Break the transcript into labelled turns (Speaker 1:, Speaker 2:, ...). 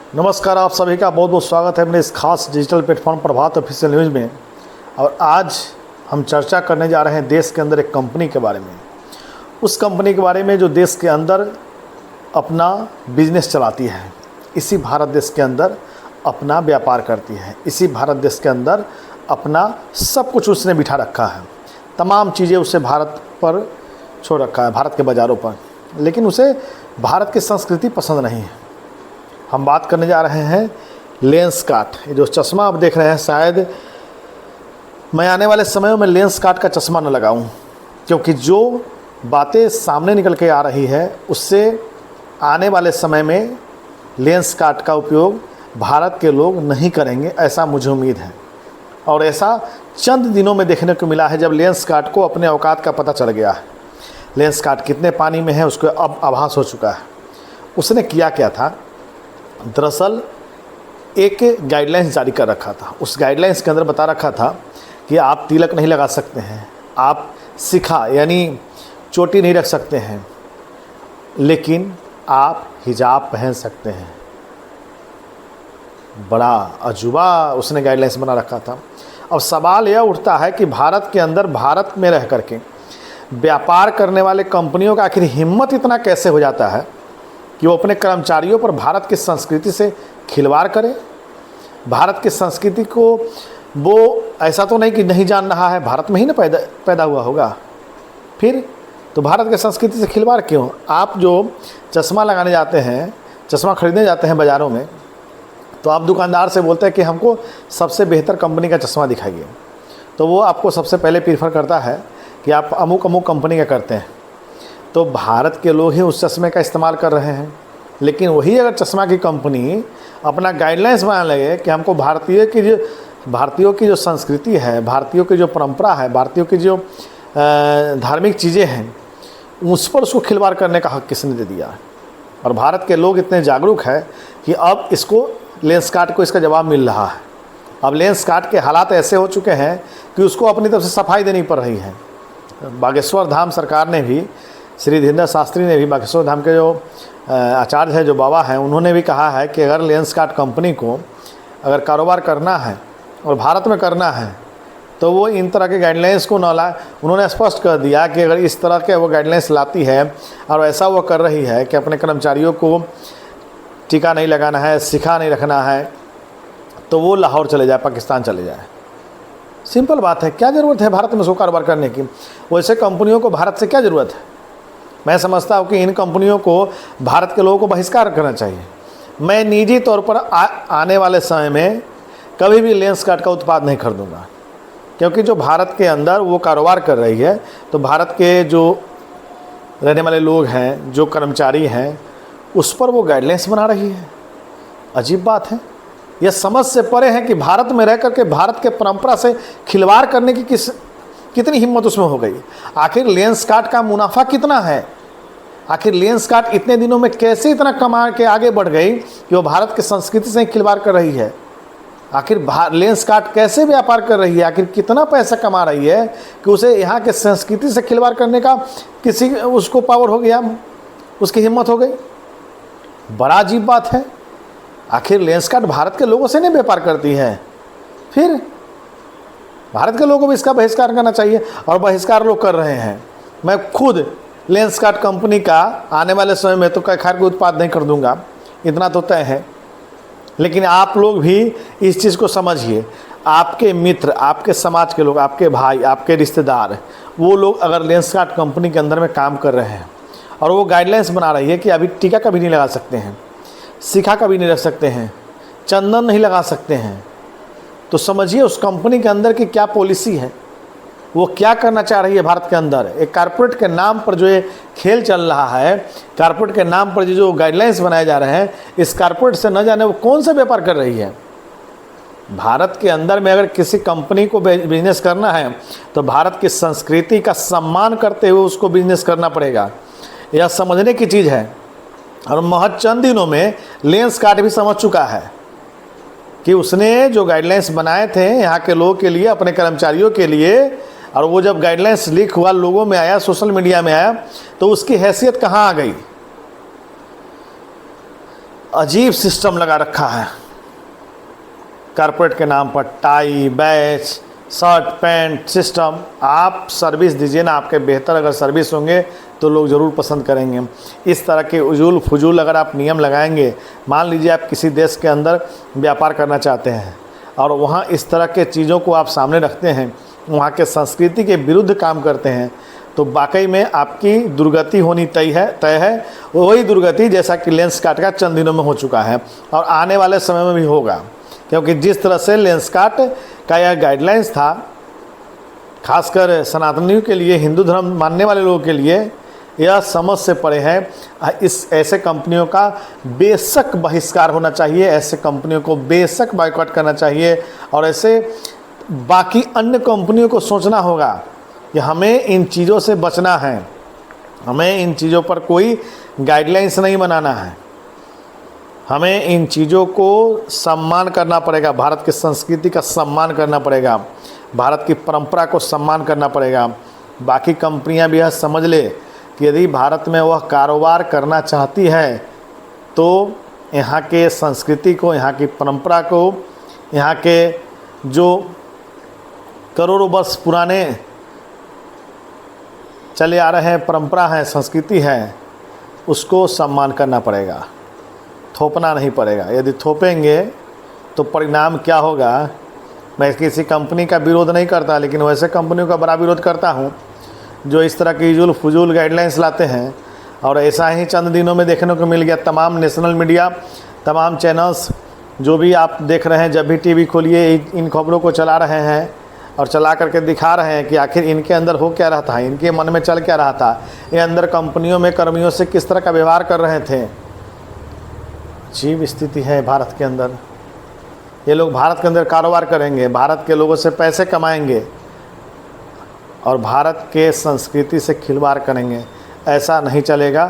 Speaker 1: नमस्कार, आप सभी का बहुत बहुत स्वागत है मेरे इस खास डिजिटल प्लेटफॉर्म प्रभात ऑफिशियल न्यूज़ में। और आज हम चर्चा करने जा रहे हैं देश के अंदर एक कंपनी के बारे में। उस कंपनी के बारे में जो देश के अंदर अपना बिजनेस चलाती है, इसी भारत देश के अंदर अपना व्यापार करती है, इसी भारत देश के अंदर अपना सब कुछ उसने बिठा रखा है। तमाम चीज़ें उसे भारत पर छोड़ रखा है, भारत के बाज़ारों पर, लेकिन उसे भारत की संस्कृति पसंद नहीं है। हम बात करने जा रहे हैं लेंसकार्ट। ये जो चश्मा आप देख रहे हैं, शायद मैं आने वाले समयों में लेंसकार्ट का चश्मा न लगाऊं, क्योंकि जो बातें सामने निकल के आ रही है उससे आने वाले समय में लेंसकार्ट का उपयोग भारत के लोग नहीं करेंगे, ऐसा मुझे उम्मीद है। और ऐसा चंद दिनों में देखने को मिला है जब लेंसकार्ट को अपने औकात का पता चल गया है। लेंसकार्ट कितने पानी में है उसको अब आभास हो चुका है। उसने किया क्या था, दरअसल एक गाइडलाइंस जारी कर रखा था। उस गाइडलाइंस के अंदर बता रखा था कि आप तिलक नहीं लगा सकते हैं, आप शिखा यानी चोटी नहीं रख सकते हैं, लेकिन आप हिजाब पहन सकते हैं। बड़ा अजूबा उसने गाइडलाइंस बना रखा था। अब सवाल यह उठता है कि भारत के अंदर, भारत में रह करके व्यापार करने वाले कंपनियों का आखिर हिम्मत इतना कैसे हो जाता है कि वो अपने कर्मचारियों पर भारत की संस्कृति से खिलवाड़ करे। भारत की संस्कृति को वो ऐसा तो नहीं कि नहीं जान रहा है, भारत में ही ना पैदा हुआ होगा, फिर तो भारत की संस्कृति से खिलवाड़ क्यों? आप जो चश्मा लगाने जाते हैं, चश्मा खरीदने जाते हैं बाज़ारों में, तो आप दुकानदार से बोलते हैं कि हमको सबसे बेहतर कंपनी का चश्मा दिखाइए, तो वो आपको सबसे पहले प्रीफर करता है कि आप अमुक अमुक कंपनी का करते हैं। तो भारत के लोग ही उस चश्मे का इस्तेमाल कर रहे हैं। लेकिन वही अगर चश्मा की कंपनी अपना गाइडलाइंस बनाने लगे कि हमको भारतीयों की जो संस्कृति है, भारतीयों की जो परंपरा है, भारतीयों की जो धार्मिक चीज़ें हैं, उस पर उसको खिलवाड़ करने का हक किसने दे दिया? और भारत के लोग इतने जागरूक हैं कि अब इसको लेंसकार्ट को इसका जवाब मिल रहा है। अब लेंसकार्ट के हालात ऐसे हो चुके हैं कि उसको अपनी तरफ से सफाई देनी पड़ रही है। बागेश्वर धाम सरकार ने भी, श्री धीरेन्द्र शास्त्री ने भी, बागेश्वर धाम के जो आचार्य हैं, जो बाबा हैं, उन्होंने भी कहा है कि अगर लेंसकार्ट कंपनी को अगर कारोबार करना है और भारत में करना है तो वो इन तरह के गाइडलाइंस को न लाए। उन्होंने स्पष्ट कर दिया कि अगर इस तरह के वो गाइडलाइंस लाती है और ऐसा वो कर रही है कि अपने कर्मचारियों को टीका नहीं लगाना है, शिखा नहीं रखना है, तो वो लाहौर चले जाए, पाकिस्तान चले जाए। सिंपल बात है, क्या ज़रूरत है भारत में उसको कारोबार करने की? वैसे कंपनियों को भारत से क्या ज़रूरत है? मैं समझता हूँ कि इन कंपनियों को भारत के लोगों को बहिष्कार करना चाहिए। मैं निजी तौर पर आने वाले समय में कभी भी लेंसकार्ट का उत्पाद नहीं खरीदूँगा, क्योंकि जो भारत के अंदर वो कारोबार कर रही है, तो भारत के जो रहने वाले लोग हैं, जो कर्मचारी हैं, उस पर वो गाइडलाइंस बना रही है। अजीब बात है। यह समझ से परे है कि भारत में रह करके भारत के परंपरा से खिलवाड़ करने की कितनी हिम्मत उसमें हो गई। आखिर लेंसकार्ट का मुनाफा कितना है? आखिर लेंसकार्ट इतने दिनों में कैसे इतना कमा के आगे बढ़ गई कि वो भारत की संस्कृति से खिलवाड़ कर रही है? आखिर लेंसकार्ट कैसे व्यापार कर रही है? आखिर कितना पैसा कमा रही है कि उसे यहाँ के संस्कृति से खिलवाड़ करने का उसको पावर हो गया, उसकी हिम्मत हो गई? बड़ा अजीब बात है। आखिर लेंसकार्ट भारत के लोगों से नहीं व्यापार करती है, फिर भारत के लोगों को भी इसका बहिष्कार करना चाहिए, और बहिष्कार लोग कर रहे हैं। मैं खुद लेंसकार्ट कंपनी का आने वाले समय में तो खैर कोई उत्पाद नहीं कर दूंगा, इतना तो तय है। लेकिन आप लोग भी इस चीज़ को समझिए। आपके मित्र, आपके समाज के लोग, आपके भाई, आपके रिश्तेदार, वो लोग अगर लेंसकार्ट कंपनी के अंदर में काम कर रहे हैं और वो गाइडलाइंस बना रही है कि अभी टीका कभी नहीं लगा सकते हैं, शिखा कभी नहीं रख सकते हैं, चंदन नहीं लगा सकते हैं, तो समझिए उस कंपनी के अंदर की क्या पॉलिसी है, वो क्या करना चाह रही है भारत के अंदर। एक कारपोरेट के नाम पर जो ये खेल चल रहा है, कारपोरेट के नाम पर जो गाइडलाइंस बनाए जा रहे हैं, इस कारपोरेट से न जाने वो कौन सा व्यापार कर रही है। भारत के अंदर में अगर किसी कंपनी को बिजनेस करना है तो भारत की संस्कृति का सम्मान करते हुए उसको बिजनेस करना पड़ेगा। यह समझने की चीज़ है। और महज चंद दिनों में लेंसकार्ट भी समझ चुका है कि उसने जो गाइडलाइंस बनाए थे यहाँ के लोगों के लिए, अपने कर्मचारियों के लिए, और वो जब गाइडलाइंस लीक हुआ, लोगों में आया, सोशल मीडिया में आया, तो उसकी हैसियत कहाँ आ गई? अजीब सिस्टम लगा रखा है कॉर्पोरेट के नाम पर, tie batch shirt pant system. आप सर्विस दीजिए ना, आपके बेहतर अगर सर्विस होंगे तो लोग ज़रूर पसंद करेंगे। इस तरह के उजूल फजूल अगर आप नियम लगाएंगे, मान लीजिए आप किसी देश के अंदर व्यापार करना चाहते हैं और वहाँ इस तरह के चीज़ों को आप सामने रखते हैं, वहाँ के संस्कृति के विरुद्ध काम करते हैं, तो वाकई में आपकी दुर्गति होनी तय है। वही दुर्गति जैसा कि लेंसकार्ट का चंद दिनों में हो चुका है और आने वाले समय में भी होगा, क्योंकि जिस तरह से लेंसकार्ट का यह गाइडलाइंस था, खासकर सनातनियों के लिए, हिंदू धर्म मानने वाले लोगों के लिए यह समझ से परे है। इस ऐसे कंपनियों का बेशक बहिष्कार होना चाहिए, ऐसे कंपनियों को बेशक बायकॉट करना चाहिए और ऐसे बाकी अन्य कंपनियों को सोचना होगा कि हमें इन चीज़ों से बचना है, हमें इन चीज़ों पर कोई गाइडलाइंस नहीं बनाना है, हमें इन चीज़ों को सम्मान करना पड़ेगा, भारत की संस्कृति का सम्मान करना पड़ेगा, भारत की परंपरा को सम्मान करना पड़ेगा। बाकी कंपनियां भी यह समझ ले कि यदि भारत में वह कारोबार करना चाहती है तो यहाँ के संस्कृति को, यहाँ की परंपरा को, यहाँ के जो करोड़ों वर्ष पुराने चले आ रहे हैं परंपरा है, संस्कृति है, उसको सम्मान करना पड़ेगा, थोपना नहीं पड़ेगा। यदि थोपेंगे तो परिणाम क्या होगा। मैं किसी कंपनी का विरोध नहीं करता, लेकिन वैसे कंपनियों का बड़ा विरोध करता हूँ जो इस तरह की इजुल फजूल गाइडलाइंस लाते हैं। और ऐसा ही चंद दिनों में देखने को मिल गया। तमाम नेशनल मीडिया, तमाम चैनल्स जो भी आप देख रहे हैं, जब भी टीवी खोलिए इन खबरों को चला रहे हैं और चला करके दिखा रहे हैं कि आखिर इनके अंदर हो क्या रहा था, इनके मन में चल क्या रहा था, ये अंदर कंपनियों में कर्मियों से किस तरह का व्यवहार कर रहे थे। अजीब स्थिति है भारत के अंदर। ये लोग भारत के अंदर कारोबार करेंगे, भारत के लोगों से पैसे कमाएंगे और भारत के संस्कृति से खिलवाड़ करेंगे। ऐसा नहीं चलेगा।